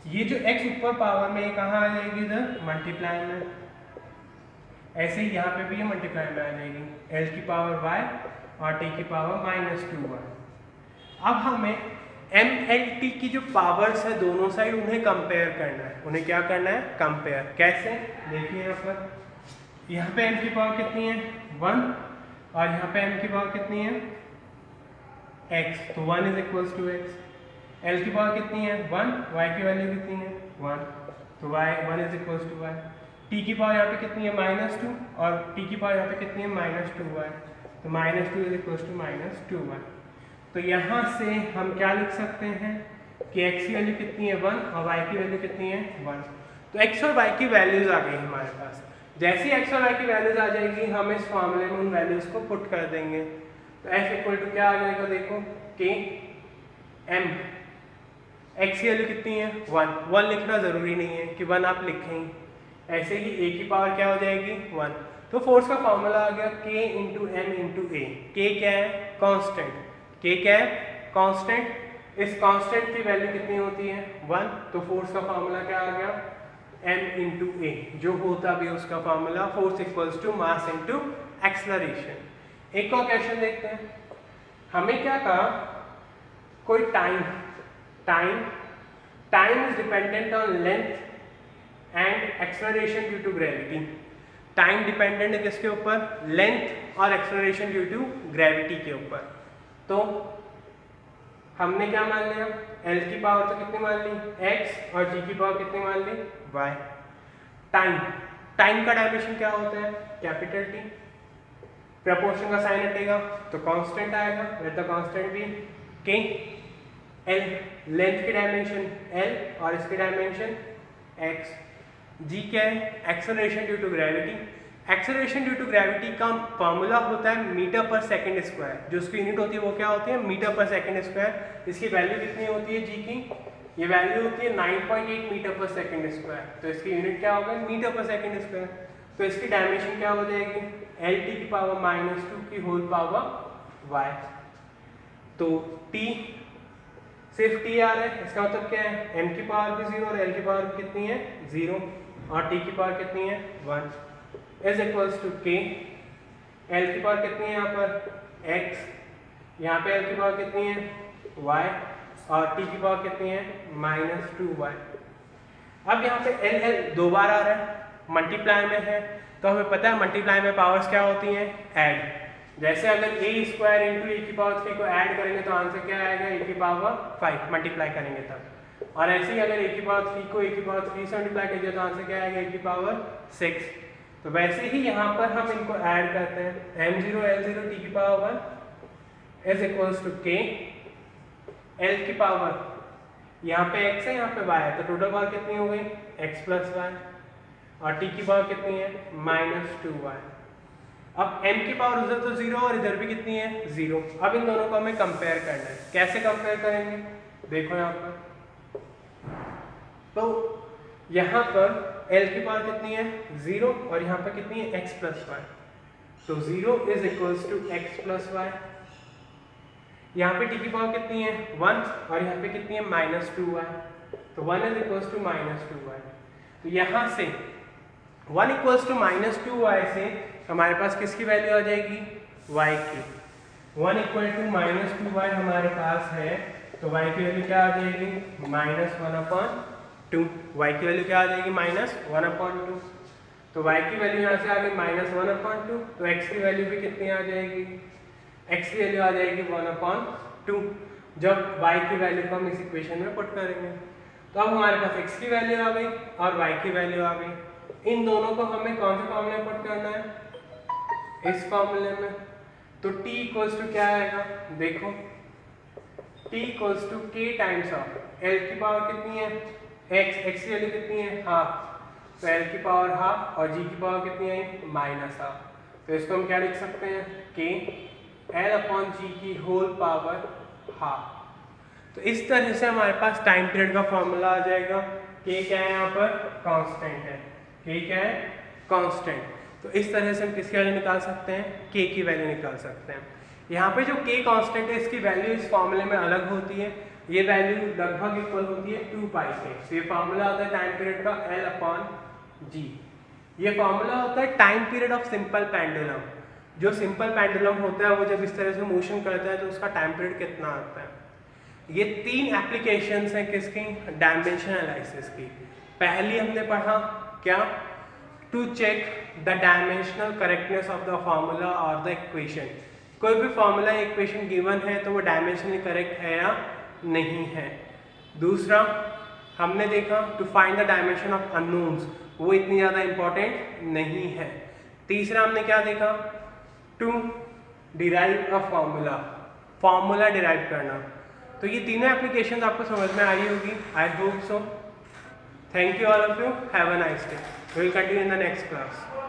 ये जो x ऊपर पावर में ये कहाँ आ जाएगी? इधर मल्टीप्लाई में। ऐसे ही यहाँ पे भी ये मल्टीप्लाई में आ जाएगी, l की पावर y और t की पावर -2y। अब हमें MLT की जो पावर्स है दोनों साइड उन्हें कंपेयर करना है। उन्हें क्या करना है? कंपेयर। कैसे? देखिए यहाँ पे m की पावर कितनी है? 1 और यहाँ पे m की पावर कितनी है? x। तो 1 is equals to x। l की पावर कितनी है? 1। y की वैल्यू कितनी है? 1। तो y 1 is equals to y। t की पावर यहाँ पे कितनी है? -2 और t की पावर यहाँ पे कितनी है? -2y। तो -2 इज इक्वल्स टू -2y। तो यहाँ से हम क्या लिख सकते हैं कि x की वैल्यू कितनी है? 1 और y की वैल्यू कितनी है? 1। तो x और y की वैल्यूज आ गई हमारे पास। जैसे ही x और y की वैल्यूज आ जाएगी हम इस फॉर्मूले में उन वैल्यूज को पुट कर देंगे। तो f इक्वल टू क्या आ जाएगा? देखो k m। x की वैल्यू कितनी है? 1 लिखना जरूरी नहीं है कि 1 आप लिखें। ऐसे ही a की पावर क्या हो जाएगी? 1। तो फोर्स का फॉर्मूला आ गया k × m × a। k क्या है? कांस्टेंट। k क्या है? कांस्टेंट। इस कांस्टेंट की वैल्यू कितनी होती है? 1। तो फोर्स का फॉर्मूला क्या आ गया? m × a, जो होता भी उसका formula force equals to mass into acceleration. एक और क्वेश्चन देखते हैं। हमें क्या कहा? कोई time is dependent on length and acceleration due to gravity. Time dependent है किसके ऊपर? लेंथ और एक्सेलरेशन ड्यू टू ग्रेविटी के ऊपर। तो हमने क्या मान लिया? l की पावर तो कितनी मान ली? x और g की पावर कितनी मान ली? y। टाइम का डायमेंशन क्या होता है? Capital T। प्रपोर्शन का साइन हटेगा तो कांस्टेंट आएगा। Let the constant be k। l length की डायमेंशन l और इसकी डायमेंशन x। g क्या है? Acceleration due to gravity. Acceleration due to gravity का फॉर्मूला होता है मीटर पर सेकंड स्क्वायर। जो उसकी यूनिट होती है वो क्या होती है? मीटर पर सेकंड स्क्वायर। इसकी वैल्यू कितनी होती है g की? ये वैल्यू होती है 9.8 मीटर पर सेकंड स्क्वायर। तो इसकी यूनिट क्या होगा? मीटर पर सेकंड स्क्वायर। तो इसकी डायमेंशन क्या हो जाएगी? LT की पावर -2 की होल पावर y। तो t सिर्फ t आ रहा है, इसका मतलब क्या है? m की पावर भी 0 और l की पावर कितनी है? 0 और t की पावर कितनी है? 1 is equals to k। l की पावर कितनी है यहाँ पर? x। यहाँ पे l की पावर कितनी है? y और t की पावर कितनी है? -2y। अब यहाँ पे l दो बार आ रहा है, मल्टीप्लाई में है, तो हमें पता है मल्टीप्लाई में पावर्स क्या होती हैं? ऐड। जैसे अगर a² × e की पावर 3 को ऐड करेंगे तो आंसर क्या आएगा? e की पावर 5 मल्टीप्लाई करेंगे तब। और ऐसे ही अगर a की पावर 3 को e की पावर 3 से मल्टीप्लाई करेंगे तो आंसर क्या आएगा? e की पावर 6। तो वैसे ही यहाँ पर हम इनको ऐड करते हैं। m0 l0 t की power 1 is equals to k। l की पावर यहाँ पे x है, यहाँ पे y है, तो टोटल पावर कितनी हो गई? x + y। और t की पावर कितनी है? -2y। अब m की पावर उधर तो 0 और इधर भी कितनी है? 0। अब इन दोनों को हमें कंपेयर करना है। कैसे कंपेयर करेंगे? देखो यहाँ पर, तो यहाँ पर एल की पावर कितनी है 0 और यहाँ पे कितनी है x प्लस वाई, तो 0 is equals to x plus y. यहाँ पे t की पावर कितनी है 1 और यहाँ पे कितनी है -2y, तो 1 इज इक्वल्स टू -2y। तो यहाँ से 1 इक्वल्स टू -2y से हमारे पास किसकी वैल्यू आ जाएगी y की। 1 इक्वल टू -2y हमारे पास है, तो y की वैल्यू क्या आ जाएगी -1/2। y की वैल्यू क्या आ जाएगी -1/2, तो y की वैल्यू यहाँ से आ गई -1/2, तो x की वैल्यू भी कितनी आ जाएगी, x की वैल्यू आ जाएगी 1/2 जब y की वैल्यू को हम इस इक्वेशन में पुट करेंगे। तो अब हमारे पास x की वैल्यू आ गई और y की वैल्यू आ गई। इन दोनों को हमें कौन से फॉर्मूले में पुट करना है, इस फॉर्मूले में। तो t इक्वल्स टू क्या आएगा, देखो t equals to k times of l की पावर कितनी है x की वैल्यू कितनी है हाफ, तो l की पावर हाफ और g की पावर कितनी है -हाफ। तो इसको हम क्या लिख सकते हैं k l/g की होल पावर हाफ। तो इस तरह से हमारे पास टाइम पीरियड का फॉर्मूला आ जाएगा। k क्या है यहाँ पर कांस्टेंट है, k क्या है कांस्टेंट। तो इस तरह से हम किसकी वैल्यू निकाल सकते हैं, k की वैल्यू निकाल सकते हैं। यहाँ पे जो k कांस्टेंट है इसकी वैल्यू इस फॉर्मूले में अलग होती है, ये वैल्यू लगभग इक्वल होती है 2π के। तो ये फॉर्मूला होता है टाइम पीरियड का l/g। ये फॉर्मूला होता है time period of simple pendulum. जो सिंपल पेंडुलम होता है वो जब इस तरह से मोशन करता है तो उसका टाइम पीरियड कितना आता है। ये 3 एप्लीकेशंस हैं किसकी, डायमेंशन एनालिसिस की। पहली हमने पढ़ा क्या, to check the dimensional correctness of the formula और द इक्वेशन। कोई भी फॉर्मूला इक्वेशन गिवन है तो वो डायमेंशनली करेक्ट है या नहीं है। दूसरा हमने देखा to find the dimension of unknowns, वो इतनी ज़्यादा इंपॉर्टेंट नहीं है। तीसरा हमने क्या देखा, to derive a formula, formula derive करना। तो ये तीनों एप्लीकेशंस आपको समझ में आई होगी, I hope so. Thank you all of you, have a nice day. We will continue in the next class.